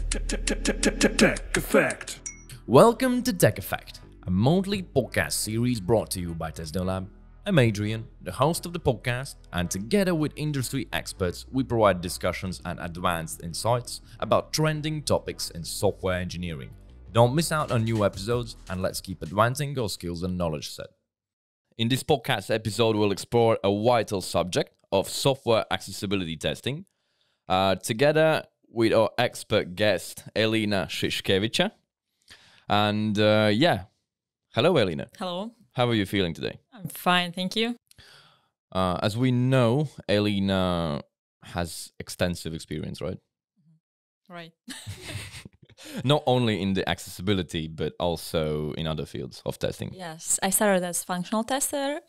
Tech Effect. Welcome to Tech Effect, a monthly podcast series brought to you by TestDevLab. I'm Adrian, the host of the podcast, and together with industry experts, we provide discussions and advanced insights about trending topics in software engineering. Don't miss out on new episodes, and let's keep advancing our skills and knowledge set. In this podcast episode, we'll explore a vital subject of software accessibility testing, together with our expert guest, Elīna Šiškeviča. And hello, Elīna. Hello. How are you feeling today? I'm fine, thank you. As we know, Elīna has extensive experience, right? Right. Not only in the accessibility, but also in other fields of testing. Yes, I started as functional tester,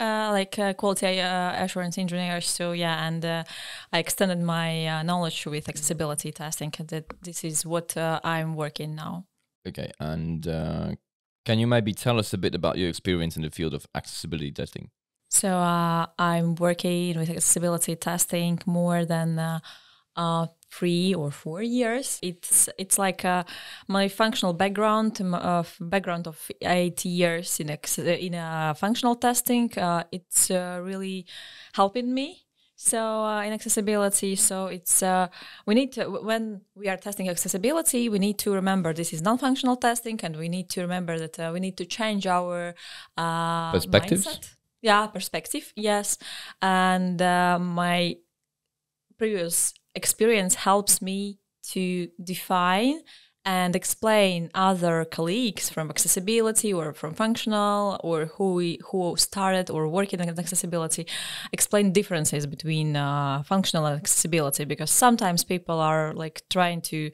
quality assurance engineer. So and I extended my knowledge with accessibility testing. This is what I'm working now. Okay, and can you maybe tell us a bit about your experience in the field of accessibility testing? So I'm working with accessibility testing more than 3 or 4 years. It's like my functional background of 8 years in functional testing. It's really helping me. So in accessibility, so it's we need to, when we are testing accessibility, we need to remember this is non-functional testing, and we need to remember that we need to change our perspectives. Mindset. Yeah, perspective. Yes, and my previous experience helps me to define and explain other colleagues from accessibility or from functional or who started or working on accessibility, explain differences between functional and accessibility, because sometimes people are like trying to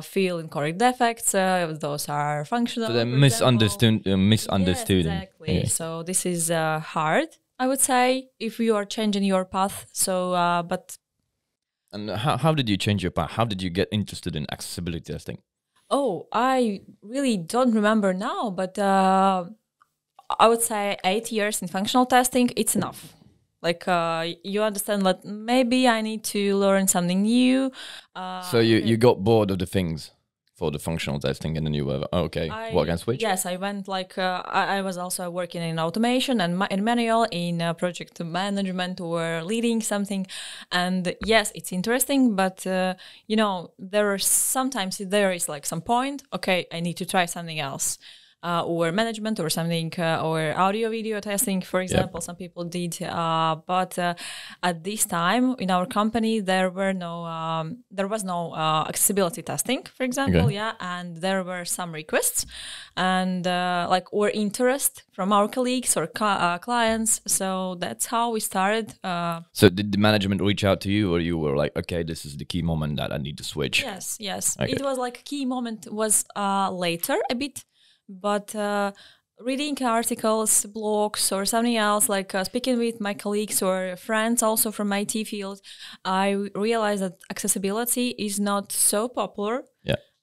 fill incorrect defects. Those are functional. So they're misunderstood. Yes, exactly. Okay. So this is hard, I would say, if you are changing your path. So, but. And how did you change your path? How did you get interested in accessibility testing? Oh, I really don't remember now, but I would say 8 years in functional testing, it's enough. Like you understand that maybe I need to learn something new. So you got bored of the things for the functional testing, and then you were, what can switch? Yes, I went I was also working in automation and in manual, in project management or leading something. And yes, it's interesting, but there are sometimes there is like some point, okay, I need to try something else. Or management or something, or audio video testing, for example. Yep. Some people did, but at this time in our company there was no accessibility testing, for example. Okay. Yeah, and there were some requests and or interest from our colleagues or clients. So that's how we started. So did the management reach out to you, or you were like, okay, this is the key moment that I need to switch? Yes. Okay. It was like a key moment was later a bit. But reading articles, blogs, or something else, like speaking with my colleagues or friends also from IT field, I realized that accessibility is not so popular,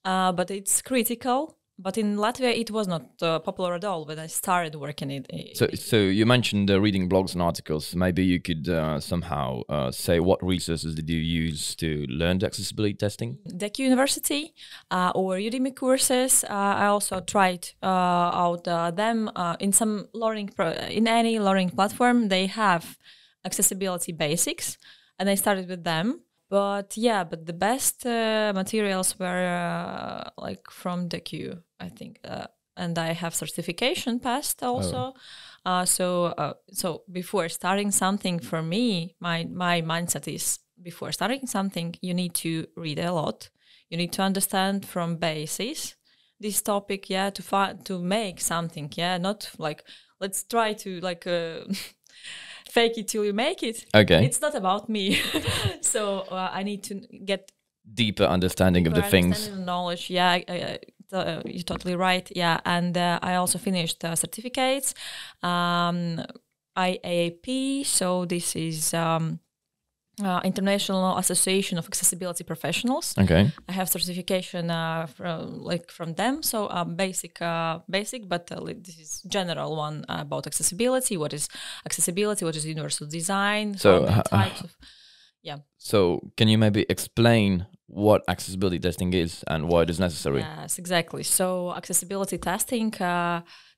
but it's critical. But in Latvia, it was not popular at all when I started working in it. So you mentioned reading blogs and articles. Maybe you could somehow say what resources did you use to learn the accessibility testing? DEC University or Udemy courses. I also tried out them in some learning in any learning platform. They have accessibility basics, and I started with them. But the best materials were from DEC, I think, and I have certification passed also. So before starting something, for me, my mindset is before starting something, you need to read a lot. You need to understand from basis this topic, to make something, not like let's try to fake it till you make it. Okay. It's not about me. So I need to get deeper understanding of the things. Knowledge. Yeah, you're totally right. Yeah, and I also finished certificates. IAP. So this is International Association of Accessibility Professionals. Okay. I have certification from them. So basic, but this is general one about accessibility. What is accessibility? What is universal design? So types of Yeah. So can you maybe explain what accessibility testing is and why it is necessary? Yes, exactly. So accessibility testing,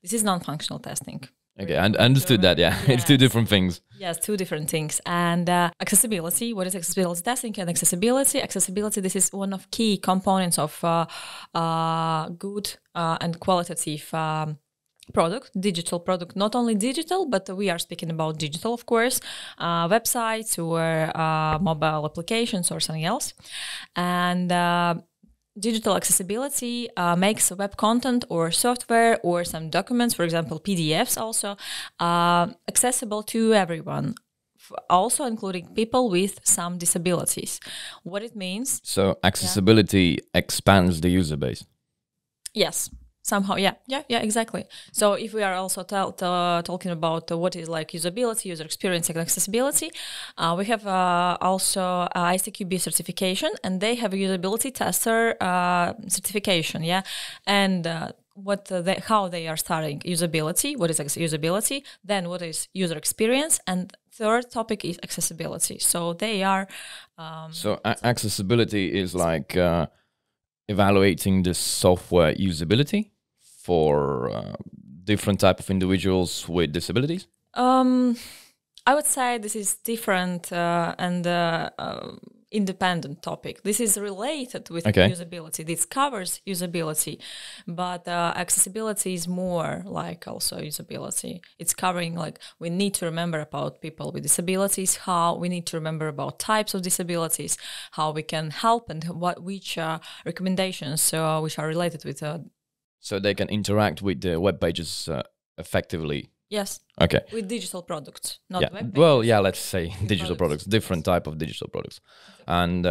this is non-functional testing. Okay, I understood that, yeah. It's two different things. Yes, two different things. And accessibility, what is accessibility testing? And accessibility, this is one of key components of good and qualitative product, digital product, not only digital, but we are speaking about digital, of course, websites or mobile applications or something else. And digital accessibility makes web content or software or some documents, for example, PDFs also, accessible to everyone, also including people with some disabilities. What it means? So accessibility expands the user base. Yes. Somehow, yeah, exactly. So if we are also talking about what is like usability, user experience, and accessibility, we have also ICQB certification, and they have a usability tester certification, yeah. And how they are starting usability, what is usability, then what is user experience, and third topic is accessibility. So they are... accessibility is like evaluating the software usability for different type of individuals with disabilities? I would say this is different and independent topic. This is related with usability. This covers usability, but accessibility is more like also usability. It's covering like we need to remember about people with disabilities, how we need to remember about types of disabilities, how we can help, and which recommendations which are related with so they can interact with the web pages effectively. Yes. Okay. With digital products, not web pages. Well, yeah, let's say digital products, different type of digital products. And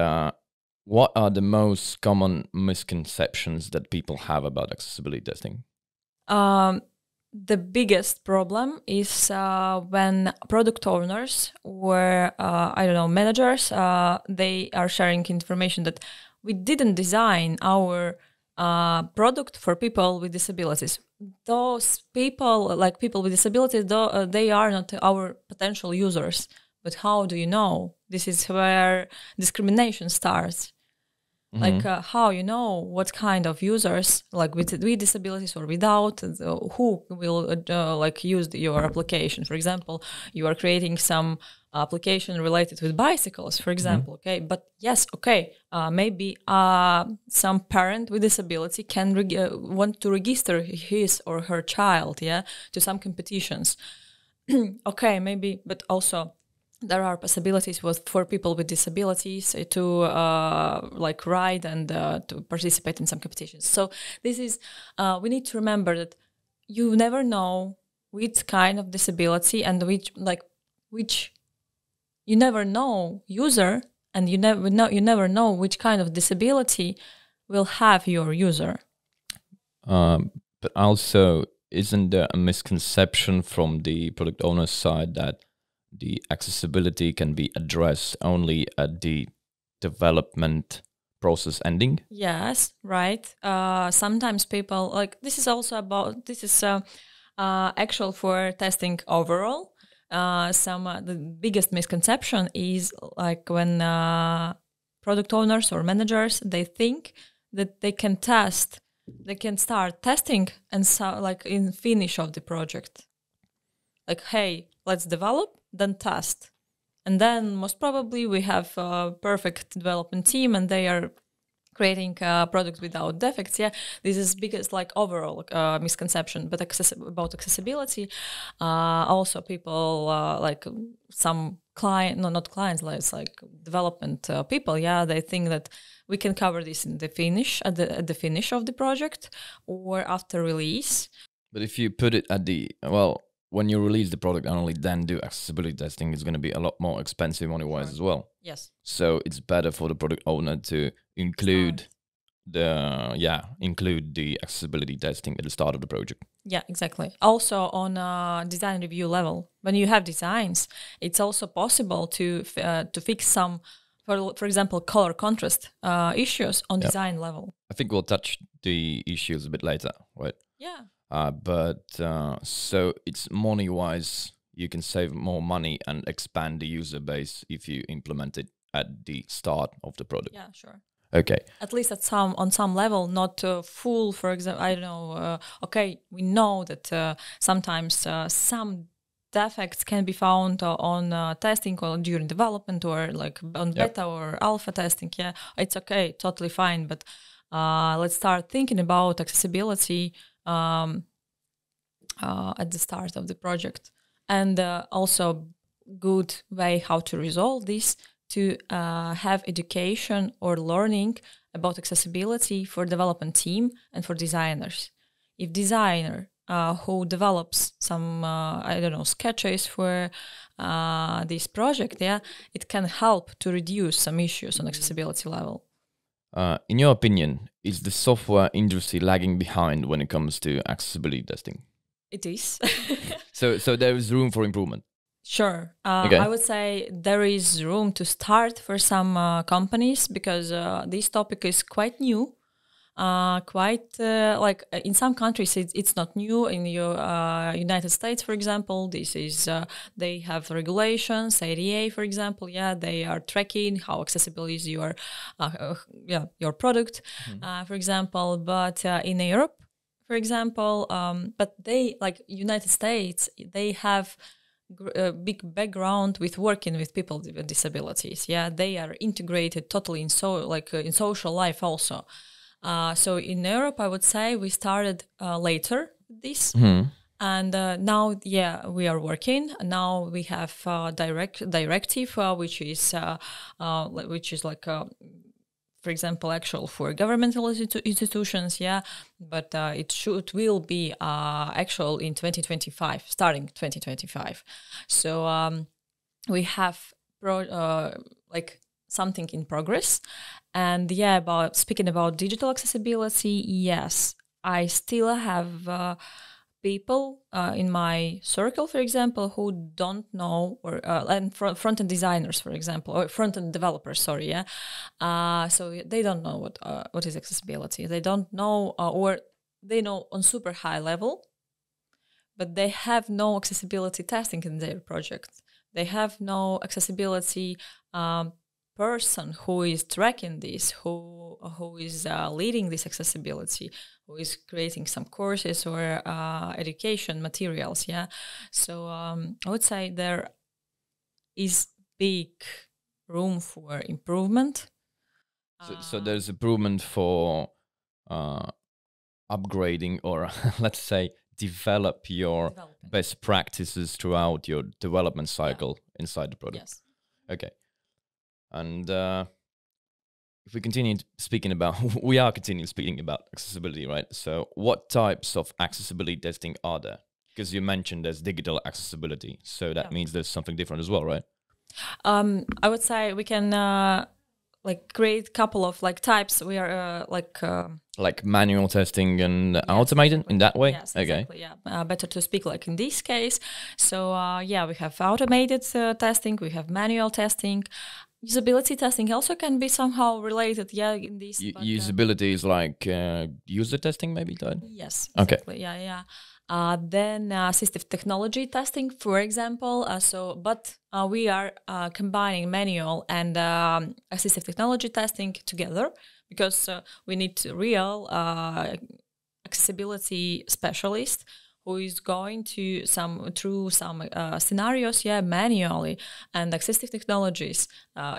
what are the most common misconceptions that people have about accessibility testing? The biggest problem is when product owners or managers, they are sharing information that we didn't design our product for people with disabilities. Those people, like people with disabilities, they are not our potential users. But how do you know? This is where discrimination starts. Like how you know what kind of users, like with disabilities or without, who will use your application. For example, you are creating some application related with bicycles, for example. Okay, but yes, maybe some parent with disability can want to register his or her child, to some competitions. Maybe, but also there are possibilities for people with disabilities to ride and to participate in some competitions. So this is, we need to remember that you never know which kind of disability and which you never know user, and you never know which kind of disability will have your user. But also, isn't there a misconception from the product owner's side that the accessibility can be addressed only at the development process ending? Yes, right. Sometimes people this is actual for testing overall. The biggest misconception is like when product owners or managers, they think that they can start testing and in finish of the project. Like, hey, let's develop, then test. And then most probably we have a perfect development team and they are creating products without defects. Yeah, this is biggest overall misconception. But about accessibility, also people some not clients, like development people. Yeah, they think that we can cover this in the finish at the finish of the project or after release. But if you put it at when you release the product and only then do accessibility testing, it's going to be a lot more expensive money-wise as well. Yes. So it's better for the product owner to include the accessibility testing at the start of the project. Yeah, exactly. Also on design review level, when you have designs, it's also possible to fix some, for example, color contrast issues on design level. I think we'll touch the issues a bit later, right? Yeah. So it's money-wise, you can save more money and expand the user base if you implement it at the start of the product. Yeah, sure. Okay. At least on some level, not full. For example, I don't know. Okay, we know that sometimes some defects can be found on testing or during development or like on beta or alpha testing. Yeah, it's okay, totally fine. But let's start thinking about accessibility at the start of the project, and also good way how to resolve this, to have education or learning about accessibility for development team and for designers. If designer who develops some, I don't know, sketches for this project, it can help to reduce some issues on accessibility level. In your opinion, is the software industry lagging behind when it comes to accessibility testing? It is. So there is room for improvement. Sure. Okay. I would say there is room to start for some companies, because this topic is quite new. Like in some countries it's not new. In the United States, for example, this is they have regulations, ADA, for example. Yeah, they are tracking how accessible is your product, for example. But in Europe, for example, but they, like United States, they have a big background with working with people with disabilities. Yeah, they are integrated totally in in social life also. So in Europe, I would say we started later this, and now we are working. Now we have directive which is like for example, actual for governmental institutions, but it will be actual in 2025, starting 2025. So we have like something in progress. And about speaking about digital accessibility, yes, I still have people in my circle, for example, who don't know, or and front-end designers, for example, or front-end developers, sorry, so they don't know what is accessibility. They don't know, or they know on super high level, but they have no accessibility testing in their project. They have no accessibility person who is tracking this, who is leading this accessibility, who is creating some courses or education materials. So I would say there is big room for improvement. So there's improvement for upgrading, or let's say develop your best practices throughout your development cycle inside the product. Yes. Okay. And if we continue speaking about, we are continuing speaking about accessibility, right? So what types of accessibility testing are there? Because you mentioned there's digital accessibility. So that means there's something different as well, right? I would say we can like create a couple of like types. We are like manual testing and automated in that way? Yes, exactly, better to speak like in this case. So we have automated testing, we have manual testing. Usability testing also can be somehow related, in this. Usability is like user testing, maybe, Todd? Yes, exactly, okay. Then assistive technology testing, for example. But we are combining manual and assistive technology testing together, because we need real accessibility specialist who is going through some scenarios, manually. And assistive technologies,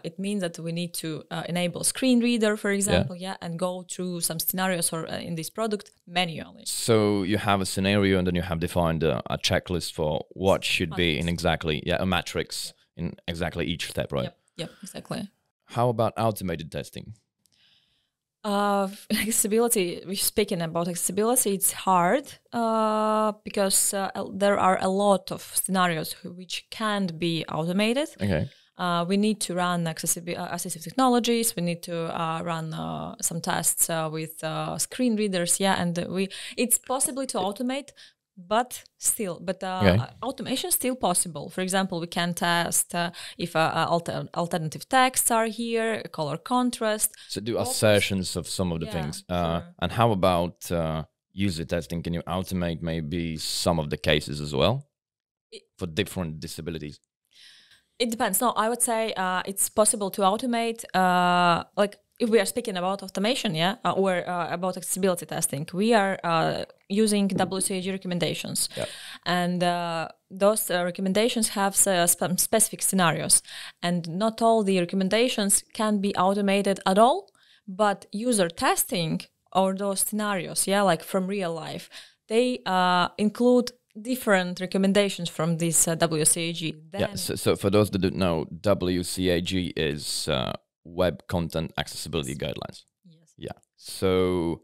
it means that we need to enable screen reader, for example, and go through some scenarios or in this product manually. So you have a scenario, and then you have defined a checklist for what should be in exactly, a matrix in exactly each step, right? Yep, exactly. How about automated testing? Accessibility, we're speaking about accessibility, it's hard because there are a lot of scenarios which can't be automated. Okay. We need to run assistive technologies. We need to run some tests with screen readers. And it's possible to automate, but automation is still possible. For example, we can test if alternative texts are here, color contrast. So do assertions of some of the things. Sure. And how about user testing? Can you automate maybe some of the cases as well for different disabilities? It depends. No, I would say it's possible to automate. Like if we are speaking about automation, or about accessibility testing, we are using wcag recommendations, and those recommendations have specific scenarios, and not all the recommendations can be automated at all. But user testing or those scenarios, like from real life, they include different recommendations from this wcag. Then so for those that don't know, wcag is Web Content Accessibility Guidelines. Yes. Yeah. So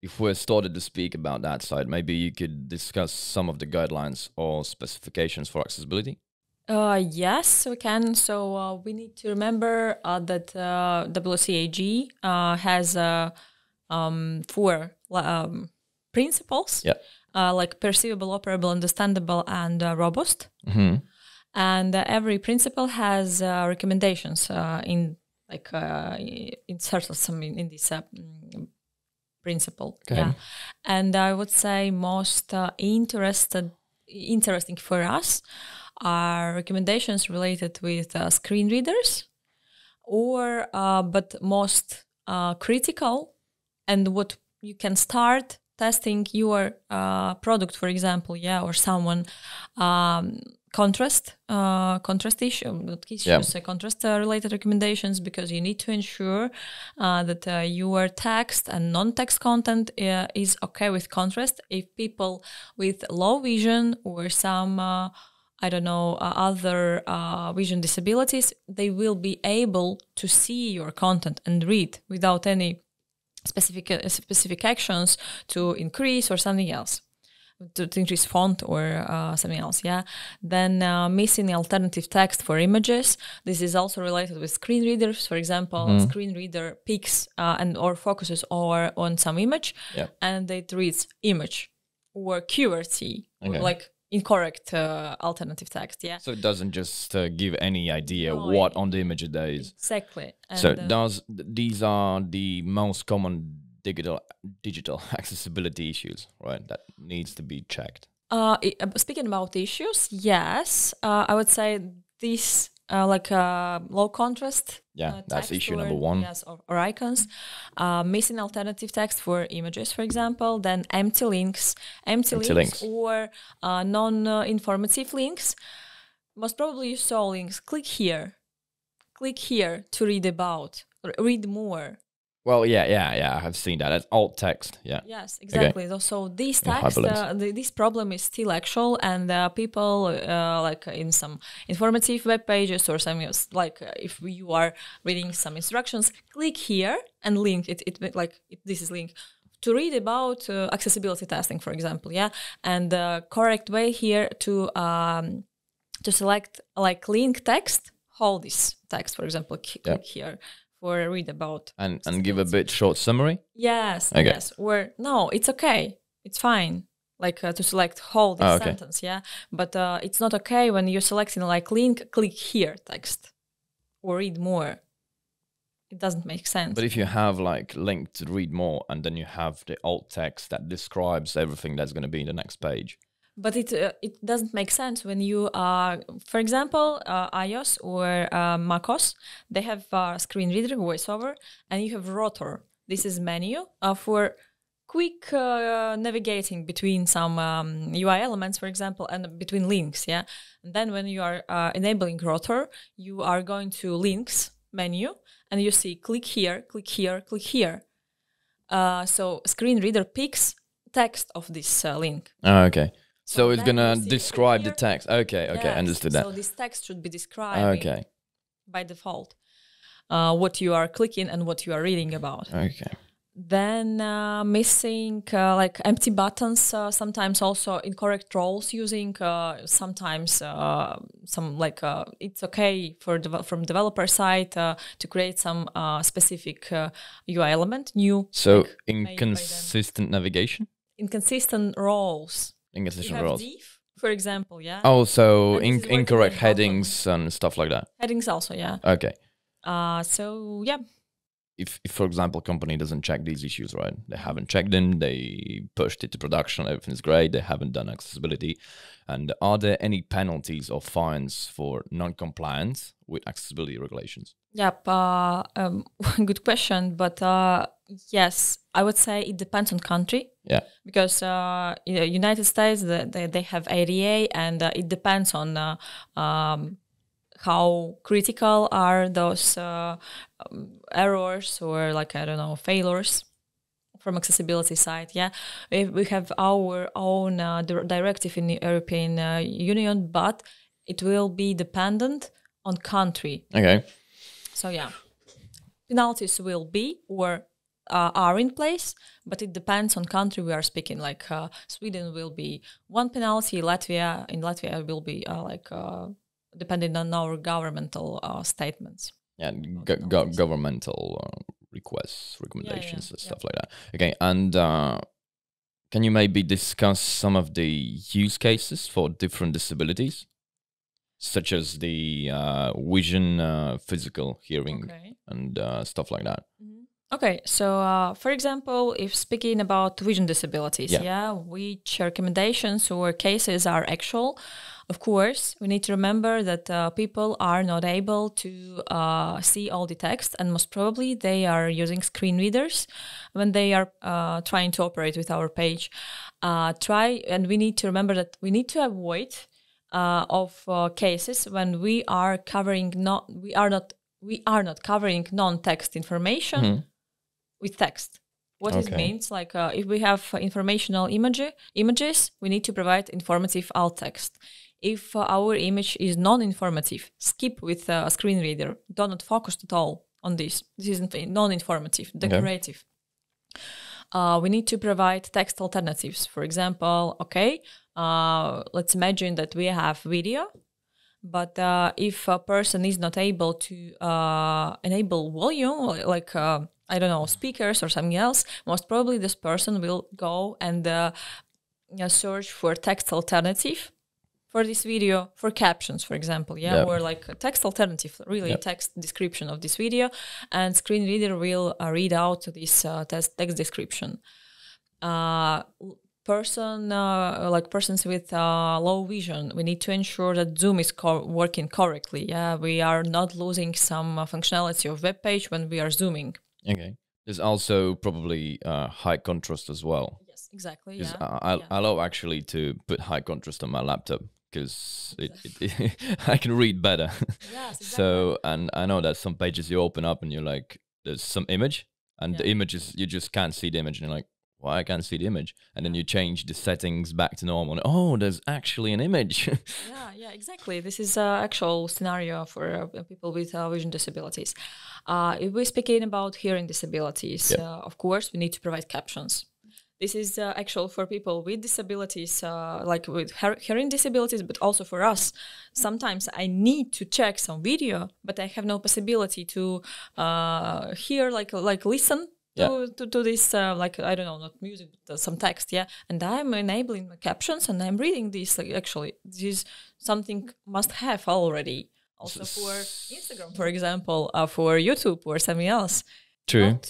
if we're started to speak about that side, maybe you could discuss some of the guidelines or specifications for accessibility. Yes, we can. So we need to remember that wcag has 4 principles. Like perceivable, operable, understandable, and robust. And every principle has recommendations inserted some in this principle. Okay. And I would say most interesting for us are recommendations related with screen readers, or but most critical, and what you can start testing your product, for example, or someone contrast issue, not issues, contrast related recommendations, because you need to ensure that your text and non-text content is okay with contrast. If people with low vision or some other vision disabilities, they will be able to see your content and read without any specific actions to increase or something else, to increase font or something else. Then missing alternative text for images. This is also related with screen readers. For example, screen reader picks and or focuses on some image, and it reads image or QWERTY, like incorrect alternative text. So it doesn't just give any idea what on the image there is. Exactly. And so these are the most common digital accessibility issues, right? That needs to be checked. Speaking about issues, yes, I would say this low contrast. That's issue number 1. Yes, or icons. Missing alternative text for images, for example. Then empty links or non-informative links. Most probably you saw links. Click here to read about, or read more. Well, I have seen that. That's alt text. Yes, exactly. Okay. So this text, this problem is still actual, and people like in some informative web pages or something else, like if you are reading some instructions, click here and link it. This is link to read about accessibility testing, for example. And the correct way here to select like link text, hold this text, for example, click here. Or read about and give a bit short summary. Yes. Or no, it's okay, it's fine. Like to select whole this sentence, but it's not okay when you're selecting like link, click here text or read more. It doesn't make sense. But if you have like link to read more, and then you have the alt text that describes everything that's going to be in the next page. But it doesn't make sense when you for example, iOS or macOS, they have screen reader, voiceover, and you have rotor. This is menu for quick navigating between some UI elements, for example, and between links. And then when you are enabling rotor, you are going to links menu, and you see click here, click here, click here. So screen reader picks text of this link. Okay. So it's going to describe the text. Okay, yes. Understood that. So this text should be describing by default what you are clicking and what you are reading about. Okay. Then missing like empty buttons, sometimes also incorrect roles using, sometimes some like it's okay from developer side to create some specific UI element, new. So like inconsistent navigation? Inconsistent roles. Inconsistent roles. Div, for example, Oh, so incorrect headings and stuff like that. Headings also, Okay. So if, for example, company doesn't check these issues, right? They haven't checked them, they pushed it to production, everything's great, they haven't done accessibility. And are there any penalties or fines for non-compliance with accessibility regulations? Yep, good question. But yes, I would say it depends on country. Yeah. Because United States, they have ADA, and it depends on how critical are those errors or like, I don't know, failures from accessibility side. Yeah, we have our own directive in the European Union, but it will be dependent on country. Okay. So yeah, penalties will be or are in place, but it depends on country we are speaking. Like Sweden will be one penalty, in Latvia will be depending on our governmental statements. Yeah, governmental requests, recommendations, and stuff like that. Okay, and can you maybe discuss some of the use cases for different disabilities, such as the vision, physical, hearing, and stuff like that? Okay, so for example, if speaking about vision disabilities, which recommendations or cases are actual? Of course, we need to remember that people are not able to see all the text, and most probably they are using screen readers when they are trying to operate with our page. And we need to remember that we need to avoid of cases when we are not covering non-text information with text. What it means, like if we have informational images, we need to provide informative alt text. If our image is non-informative, skip with a screen reader. Do not focus at all on this. This is non-informative, decorative. We need to provide text alternatives. For example, let's imagine that we have video, but if a person is not able to enable volume, like I don't know, speakers or something else, most probably this person will go and search for text alternative for this video, for captions, for example, or like a text alternative, really text description of this video, and screen reader will read out this text description. Persons with low vision, we need to ensure that Zoom is working correctly. Yeah, we are not losing some functionality of web page when we are zooming. Okay. There's also probably high contrast as well. Yes, exactly. I love actually to put high contrast on my laptop because I can read better. Yes, exactly. So, and I know that some pages you open up and you're like, there's some image, and the image is, you just can't see the image, and you're like, why I can't see the image? And then you change the settings back to normal. And, oh, there's actually an image. Yeah, exactly. This is an actual scenario for people with vision disabilities. If we're speaking about hearing disabilities, of course, we need to provide captions. This is actual for people with disabilities, like with hearing disabilities, but also for us. Sometimes I need to check some video, but I have no possibility to hear, like listen to this, like, I don't know, not music, but some text, and I'm enabling the captions and I'm reading this. Like, actually, this is something must have already. Also for Instagram, for example, for YouTube or something else. True.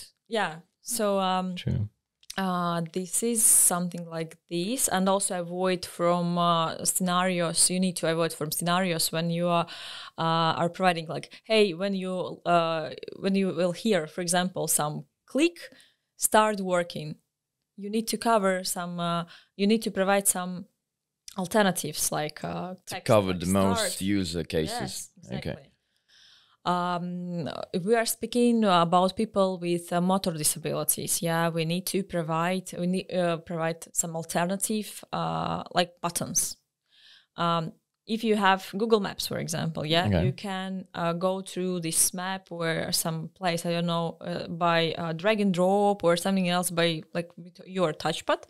So True. This is something like this, and also avoid from scenarios. You need to avoid from scenarios when you are providing, like, hey, when you will hear, for example, some click, start working. You need to cover some. You need to provide some alternatives, like text, to cover like the start. most user cases. Yes, exactly. Okay. If we are speaking about people with motor disabilities, we need to provide some alternative, like buttons. If you have Google Maps, for example, you can go through this map or some place, I don't know, by drag and drop or something else, by like with your touchpad.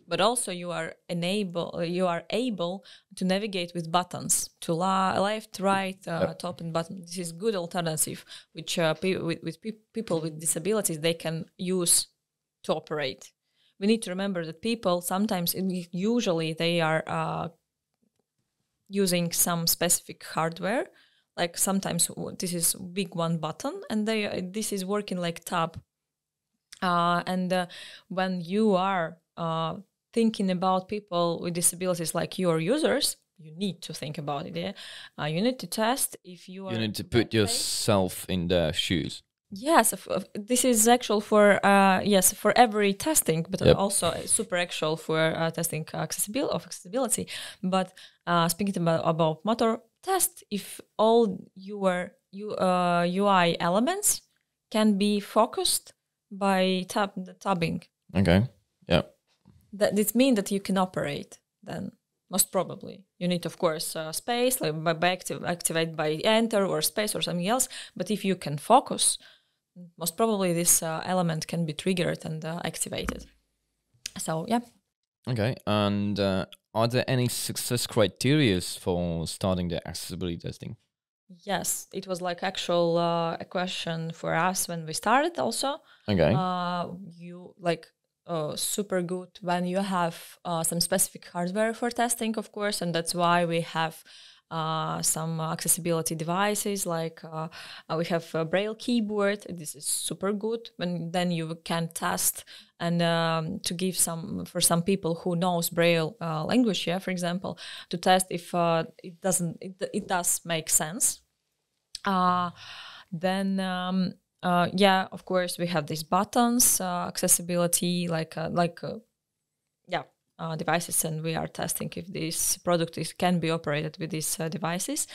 But also you are able to navigate with buttons to left, right, top, and bottom. This is good alternative, which people with disabilities they can use to operate. We need to remember that people sometimes, usually they are using some specific hardware, like sometimes this is big one button, and this is working like tab. And when you are thinking about people with disabilities like your users, you need to think about it. Yeah, you need to test if you are. You need to put yourself in their shoes. Yes, this is actual for yes, for every testing, but also super actual for testing accessibility. But speaking about motor test, if all your UI elements can be focused by tabbing. Okay. Yeah. This means that you can operate then. Most probably. You need, of course, space, like activate by enter or space or something else. But if you can focus, most probably this element can be triggered and activated. So, yeah. Okay. And are there any success criteria for starting the accessibility testing? Yes, it was like actual a question for us when we started also. Okay. You like super good when you have some specific hardware for testing, of course, and that's why we have some accessibility devices, like we have a Braille keyboard. This is super good when then you can test and to give for some people who knows Braille language, for example, to test if it does make sense. Then of course we have these buttons, accessibility, devices, and we are testing if this product can be operated with these devices.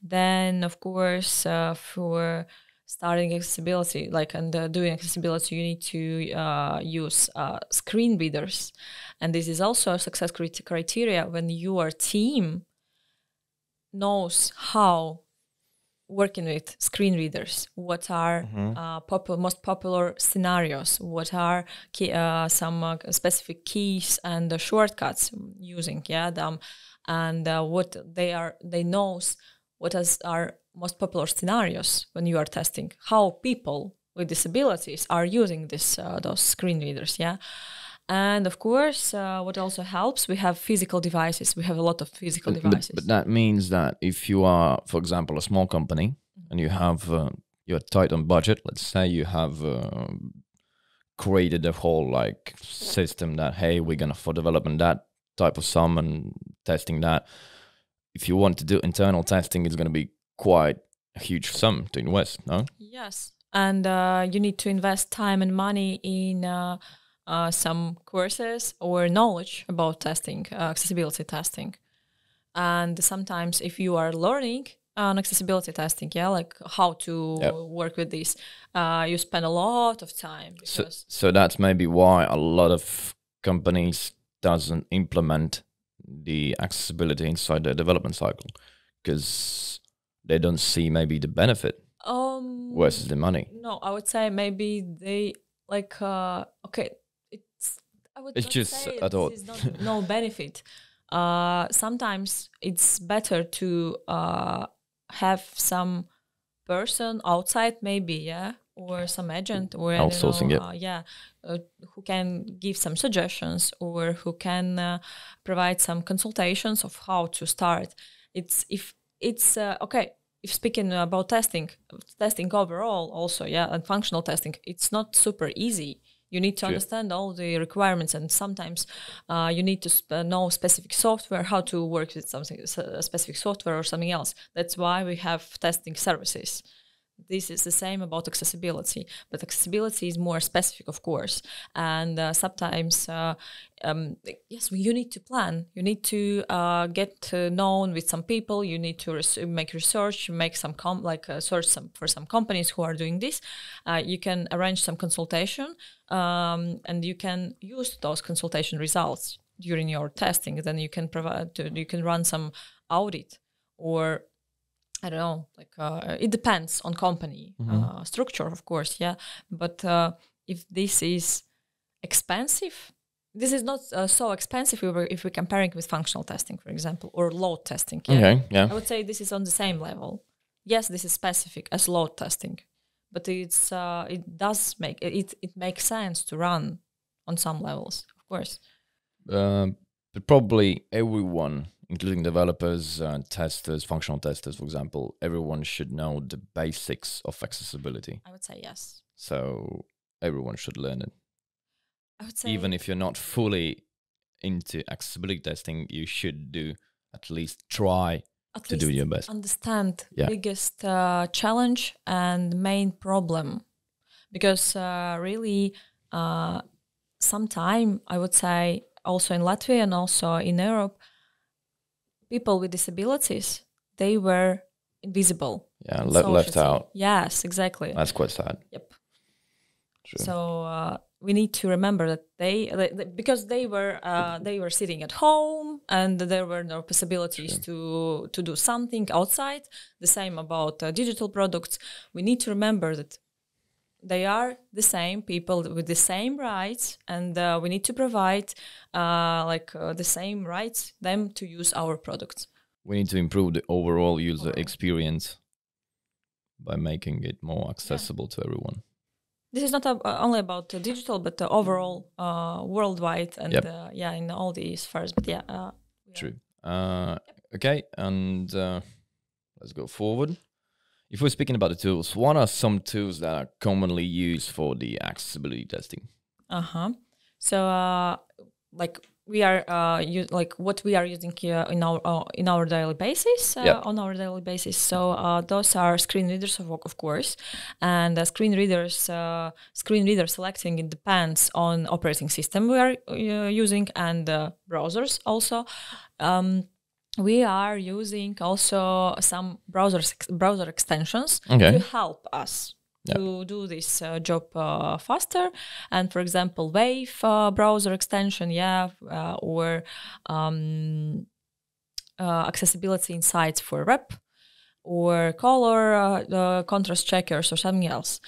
Then, of course, for starting accessibility, and doing accessibility, you need to use screen readers, and this is also a success criteria when your team knows how working with screen readers, what are most popular scenarios, what are some specific keys and shortcuts using them, and what they knows what are most popular scenarios when you are testing, how people with disabilities are using those screen readers. And of course, what also helps, we have physical devices. We have a lot of physical devices. But that means that if you are, for example, a small company and you have you're tight on budget, let's say you have created a whole system that, hey, we're gonna for developing that type of sum and testing that. If you want to do internal testing, it's gonna be quite a huge sum to invest, no? Yes, and you need to invest time and money in some courses or knowledge about testing, accessibility testing. And sometimes if you are learning on accessibility testing, like how to work with this, you spend a lot of time. So that's maybe why a lot of companies doesn't implement the accessibility inside their development cycle, because they don't see maybe the benefit versus the money. No, I would say maybe they okay. It's just a thought. This is no benefit. Sometimes it's better to have some person outside, maybe, or some agent, or outsourcing who can give some suggestions, or who can provide some consultations of how to start. If speaking about testing overall, also, and functional testing, it's not super easy. You need to understand all the requirements, and sometimes you need to know specific software, how to work with something, a specific software or something else. That's why we have testing services. This is the same about accessibility, but accessibility is more specific, of course. And sometimes, yes, you need to plan. You need to get known with some people. You need to make research, make some search for some companies who are doing this. You can arrange some consultation, and you can use those consultation results during your testing. Then you can you can run some audit, or I don't know, it depends on company structure, of course, But if this is expensive, this is not so expensive if we're comparing with functional testing, for example, or load testing. Okay, I would say this is on the same level. Yes, this is specific as load testing, but it makes sense to run on some levels, of course. but probably everyone, including developers, testers, functional testers, for example, everyone should know the basics of accessibility. I would say yes. So everyone should learn it. I would say Even if you're not fully into accessibility testing, you should at least try to do your best. Understand biggest challenge and main problem, because really sometime I would say also in Latvia and also in Europe, people with disabilities, they were invisible. Yeah, left out. Yes, exactly. That's quite sad. Yep. True. So we need to remember that they because they were sitting at home and there were no possibilities to do something outside. The same about digital products. We need to remember that they are the same people with the same rights, and we need to provide the same rights them to use our products. We need to improve the overall user experience by making it more accessible to everyone. This is not only about digital, but overall worldwide and in all these spheres. But true. Okay, and let's go forward. If we're speaking about the tools, what are some tools that are commonly used for the accessibility testing? So, we are what we are using here in our daily basis on our daily basis. So those are screen readers, of course, and screen reader selecting, it depends on operating system we are using, and browsers also. We are using also some browser extensions to help us to do this job faster. And for example, Wave browser extension, or accessibility insights for rep, or color contrast checkers, or something else.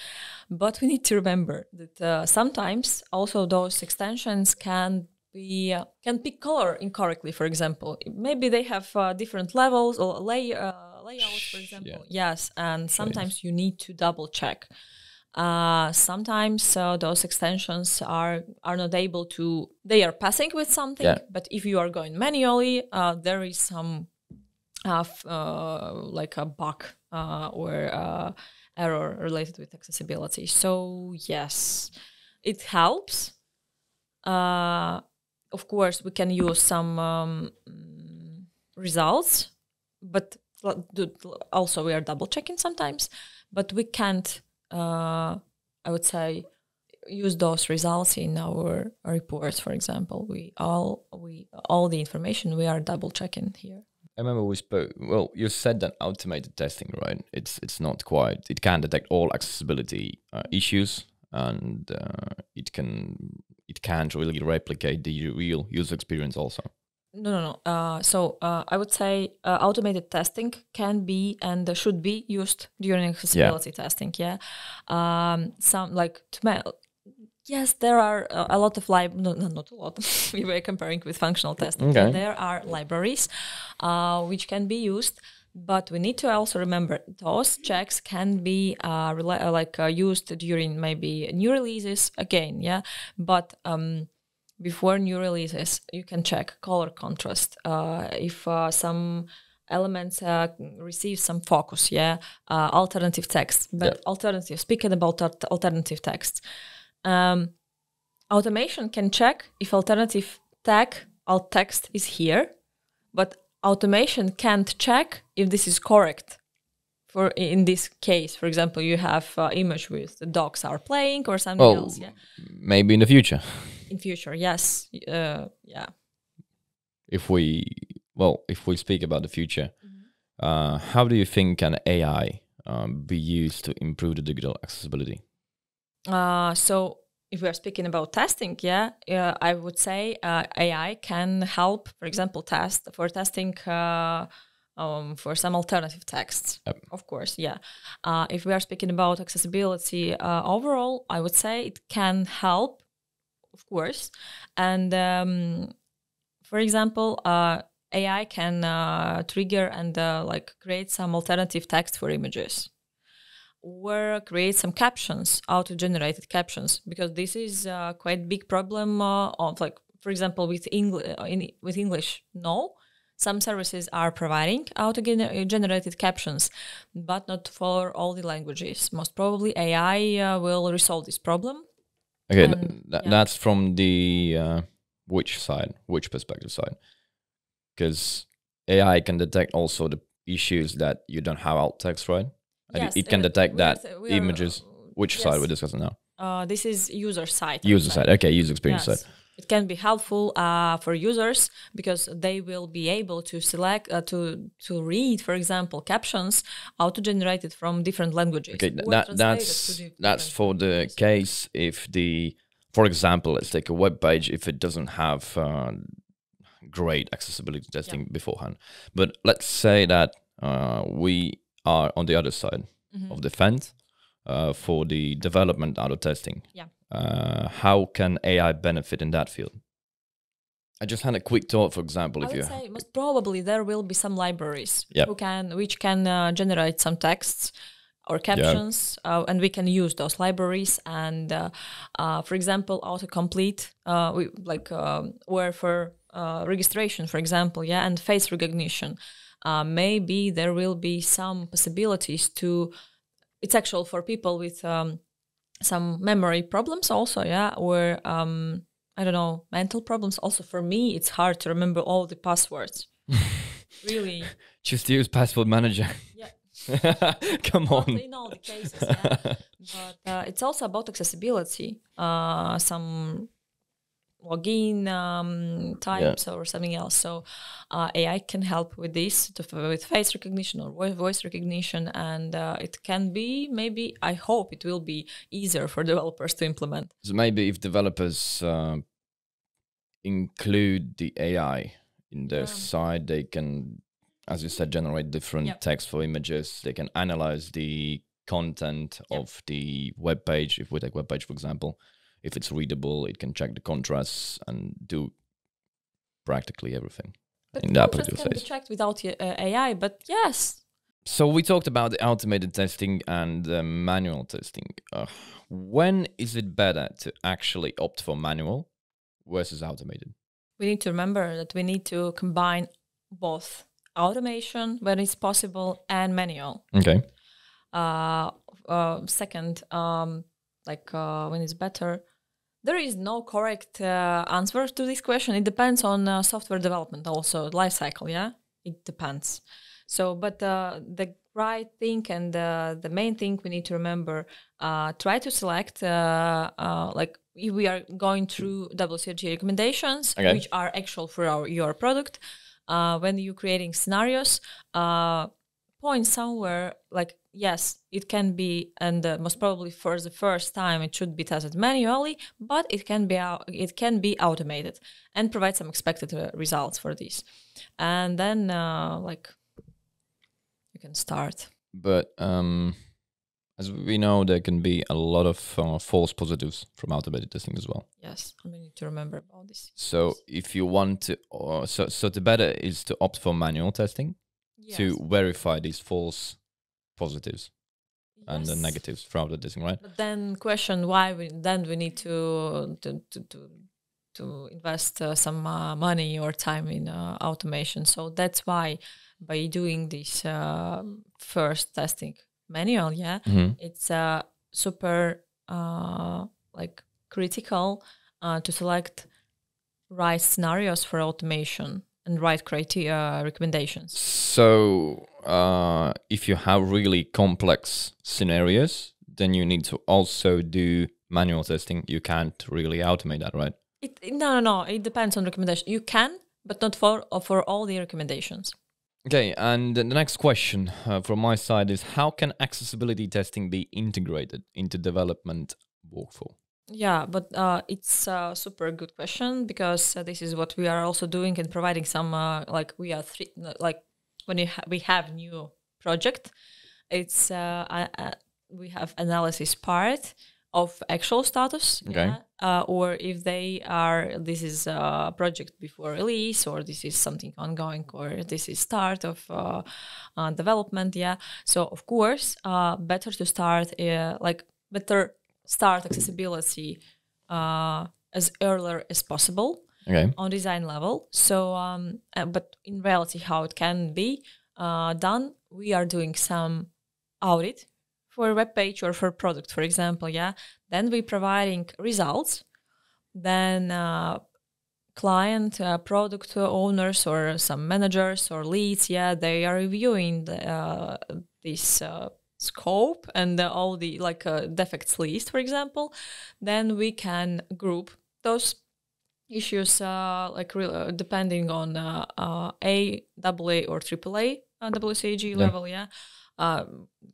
But we need to remember that sometimes also those extensions can pick color incorrectly. For example, maybe they have different levels or layouts, for example. Yes, and sometimes you need to double check. Sometimes those extensions are not able to. They are passing with something, but if you are going manually, there is some like a bug or error related with accessibility. So yes, it helps. Of course, we can use some results, but also we are double checking sometimes. But we can't, I would say, use those results in our reports. For example, all the information we are double checking here. I remember we spoke. Well, you said that automated testing, right? It's not quite. It can detect all accessibility issues, and it can't really replicate the real user experience also. No. So I would say automated testing can be and should be used during accessibility testing. Yes, there are a lot of not a lot. We were comparing with functional testing. Okay. There are libraries which can be used. But we need to also remember those checks can be used during maybe new releases again, But before new releases, you can check color contrast. If some elements receive some focus, alternative text. But speaking about alternative text, automation can check if alternative alt text is here, but automation can't check if this is correct. In this case, for example, you have image with the dogs are playing or something else. Maybe in the future. In future, yes, If we speak about the future, how do you think can AI be used to improve the digital accessibility? So if we are speaking about testing, I would say AI can help, for example, testing for some alternative texts. Of course, if we are speaking about accessibility overall, I would say it can help, of course. And for example, AI can trigger and create some alternative text for images, or create some captions, auto-generated captions, because this is quite big problem for example, with English, no. Some services are providing auto-generated captions, but not for all the languages. Most probably AI will resolve this problem. Okay, that's from the which perspective side? Because AI can detect also the issues that you don't have alt text, right? Yes, it can detect that images. Which side we're discussing now? This is user side. User side, okay, user experience side. It can be helpful for users because they will be able to select to read, for example, captions auto-generated from different languages. Okay, that's for the case if for example, let's take a web page if it doesn't have great accessibility testing beforehand. But let's say that we are on the other side of the fence for the development auto testing. Yeah. How can AI benefit in that field? I just had a quick thought, for example, I would say most probably there will be some libraries which can generate some texts or captions, and we can use those libraries. And for example, autocomplete, where for registration, for example, and face recognition. Maybe there will be some possibilities to. It's actual for people with some memory problems also, or I don't know, mental problems. Also for me, it's hard to remember all the passwords. Really. Just use password manager. Yeah. Come on. Not in all the cases, but it's also about accessibility. Some login types or something else. So AI can help with this, with face recognition or voice recognition, and it can be, maybe, I hope it will be easier for developers to implement. So maybe if developers include the AI in their side, they can, as you said, generate different text for images. They can analyze the content of the web page. If we take web page, for example, if it's readable, it can check the contrasts and do practically everything. But in that particular can be checked without AI, but yes. So we talked about the automated testing and manual testing. When is it better to actually opt for manual versus automated? We need to remember that we need to combine both automation when it's possible and manual. Okay. Second, when it's better, there is no correct answer to this question. It depends on software development also, life cycle, it depends. So, but the right thing and the main thing we need to remember, try to select, if we are going through wcag recommendations, which are actual for your product, when you're creating scenarios, point somewhere yes, it can be, and most probably for the first time it should be tested manually, but it can be automated and provide some expected results for this, and then you can start. But as we know, there can be a lot of false positives from automated testing as well. Yes, we need to remember about this. So if you want to, so the better is to opt for manual testing to verify these false positives and the negatives throughout the testing, right? But then question why we need to invest some money or time in automation. So that's why by doing this first testing manual, it's super critical to select right scenarios for automation and right criteria recommendations. So if you have really complex scenarios, then you need to also do manual testing. You can't really automate that, right? No. It depends on recommendation. You can, but not for all the recommendations. Okay, and the next question from my side is, how can accessibility testing be integrated into development workflow? Yeah, but it's a super good question, because this is what we are also doing and providing some when we have new project, it's we have analysis part of actual status, or if this is a project before release, or this is something ongoing, or this is start of development. So of course, better to start start accessibility as earlier as possible. on design level. So, but in reality, how it can be done, we are doing some audit for a web page or for product, for example, then we're providing results, then client, product owners or some managers or leads, they are reviewing this scope and all the defects list, for example. Then we can group those issues depending on A, AA or AAA wcag level,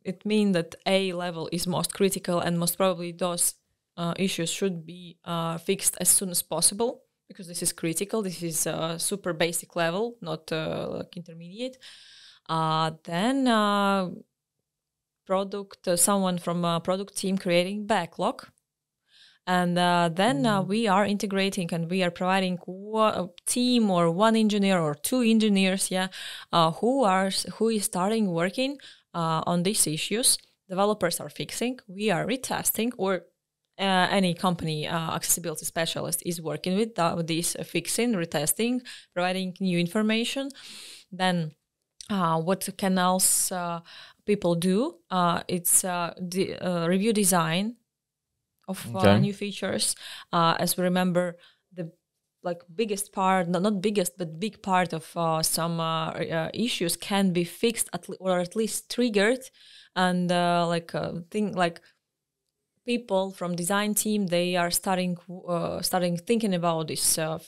it means that A level is most critical, and most probably those issues should be fixed as soon as possible, because this is critical. This is super basic level, not intermediate. Then someone from a product team creating backlog. And then we are integrating and we are providing a team or one engineer or two engineers, who is starting working on these issues. Developers are fixing, we are retesting, or any company accessibility specialist is working with this fixing, retesting, providing new information. Then what can else people do? It's review design of new features. As we remember, the biggest part, not biggest, but big part of some issues can be fixed or at least triggered, and people from design team, they are starting thinking about this. So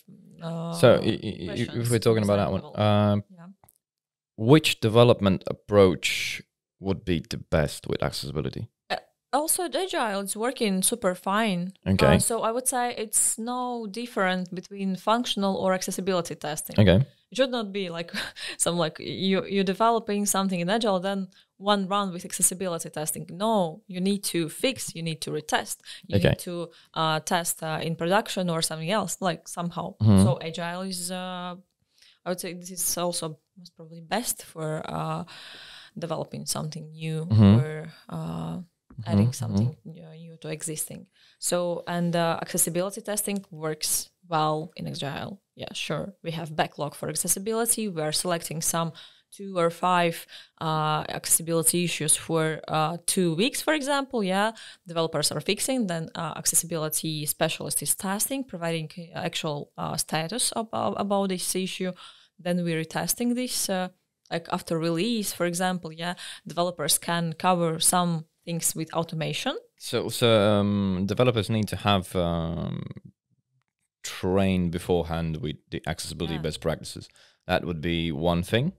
if we're talking about that one, which development approach would be the best with accessibility? Also, Agile is working super fine. Okay. So I would say it's no different between functional or accessibility testing. Okay. It should not be you're developing something in Agile, then one run with accessibility testing. No, you need to fix, you need to retest, you need to test in production or something else, somehow. So Agile is, I would say this is also most probably best for developing something new or adding something new to existing. So, and accessibility testing works well in Agile. Yeah, sure. We have backlog for accessibility. We are selecting some 2 or 5 accessibility issues for 2 weeks, for example. Developers are fixing. Then accessibility specialist is testing, providing actual status about this issue. Then we're retesting this. After release, for example, developers can cover some things with automation. So developers need to have trained beforehand with the accessibility best practices. That would be one thing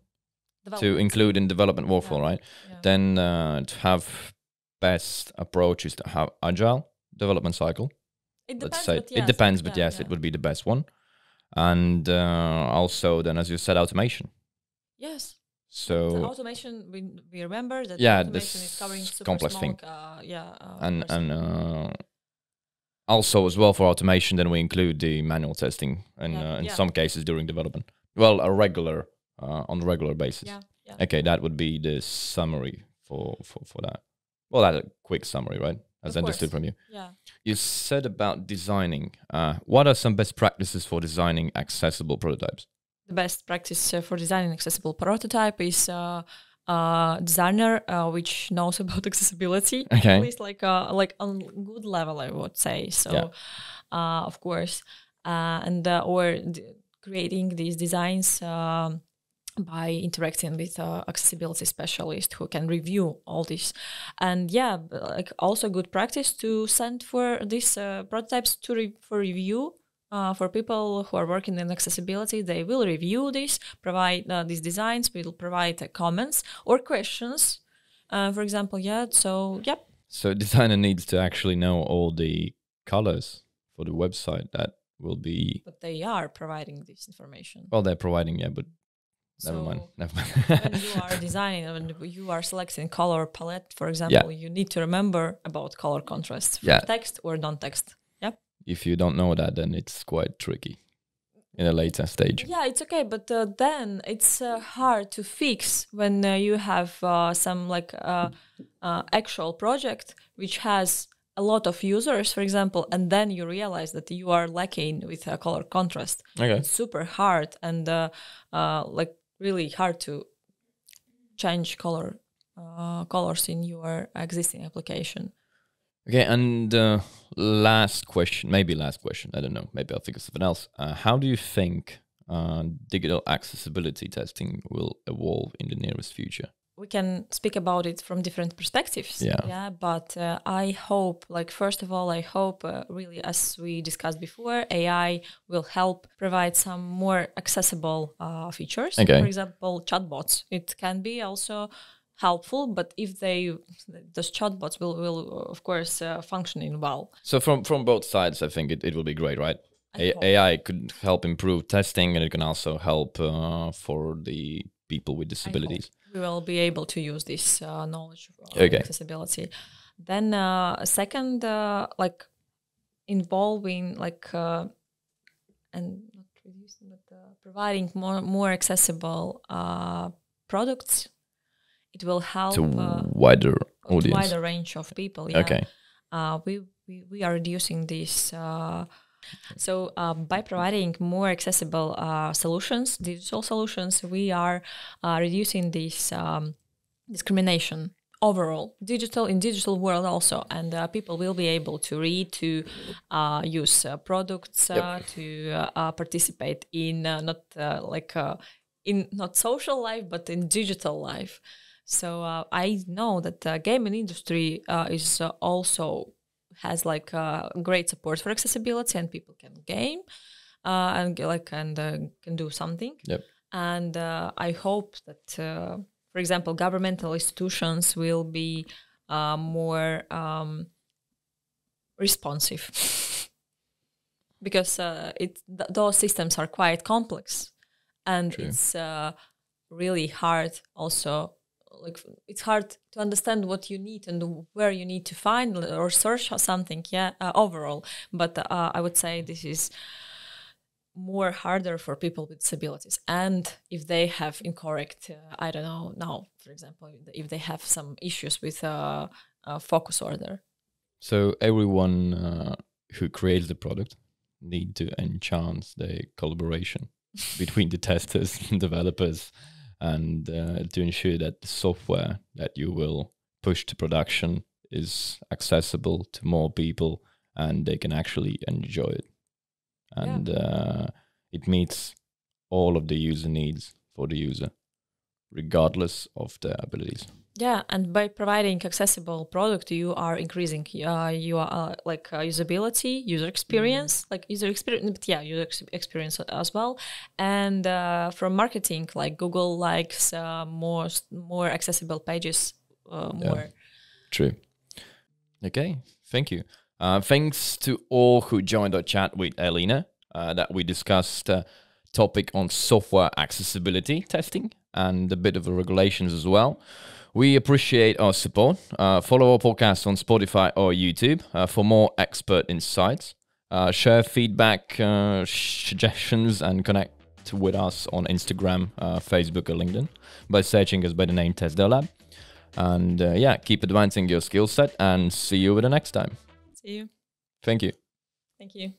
to include in development workflow, right? Then to have best approaches to have agile development cycle. It depends, but yes, it would be the best one. And also then, as you said, automation. Yes. So the automation, we remember that automation is covering super complex small, thing. And also as well for automation, then we include the manual testing and in some cases during development. Well, on a regular basis. Okay, that would be the summary for that. Well, that's a quick summary, right? As I understood from you. Yeah. You said about designing. What are some best practices for designing accessible prototypes? The best practice for designing accessible prototype is designer which knows about accessibility. Okay. At least on good level, I would say. So, of course, creating these designs by interacting with accessibility specialist who can review all this. And also good practice to send for these prototypes for review. For people who are working in accessibility, they will review this, provide these designs, will provide comments or questions, for example. So designer needs to actually know all the colors for the website that will be... But they are providing this information. Well, they're providing, but never mind. When you are designing and you are selecting color palette, for example, you need to remember about color contrasts for text or non-text. If you don't know that, then it's quite tricky in a later stage. Yeah, it's okay, but then it's hard to fix when you have some actual project which has a lot of users, for example, and then you realize that you are lacking with color contrast. Okay. It's super hard and like really hard to change colors in your existing application. Okay, and last question, I don't know, maybe I'll think of something else. How do you think digital accessibility testing will evolve in the nearest future? We can speak about it from different perspectives. Yeah. But I hope, like, first of all, I hope really, as we discussed before, AI will help provide some more accessible features. Okay. For example, chatbots. It can be also helpful, but if those chatbots will of course functioning well. So from both sides, I think it will be great, right? hope. AI could help improve testing, and it can also help for the people with disabilities. We will be able to use this knowledge of Okay. accessibility. Then second, like involving and not reducing, but providing more accessible products. It will help To wider audience, wider range of people. Yeah. Okay. We are reducing this. So by providing more accessible solutions, digital solutions, we are reducing this discrimination overall, digital world also, and people will be able to read, to use products, to participate in not social life, but in digital life. So I know that the gaming industry is also has great support for accessibility, and people can game and can do something. Yep. And I hope that, for example, governmental institutions will be more responsive because those systems are quite complex, and True. It's really hard also. Like, it's hard to understand what you need and where you need to find or search something, overall. But I would say this is more harder for people with disabilities. And if they have incorrect, I don't know, now, for example, if they have some issues with focus order. So everyone who creates the product need to enhance the collaboration between the testers and developers, and to ensure that the software that you will push to production is accessible to more people and they can actually enjoy it. And it meets all of the user needs for the user, regardless of their abilities. Yeah, and by providing accessible product, you are increasing usability, user experience, user experience as well. And from marketing, like Google likes more accessible pages. More. True. Okay, thank you. Thanks to all who joined our chat with Elīna, that we discussed topic on software accessibility testing and a bit of the regulations as well. We appreciate our support. Follow our podcast on Spotify or YouTube for more expert insights. Share feedback, suggestions, and connect with us on Instagram, Facebook, or LinkedIn by searching us by the name TestDevLab. And keep advancing your skill set, and see you the next time. See you. Thank you. Thank you.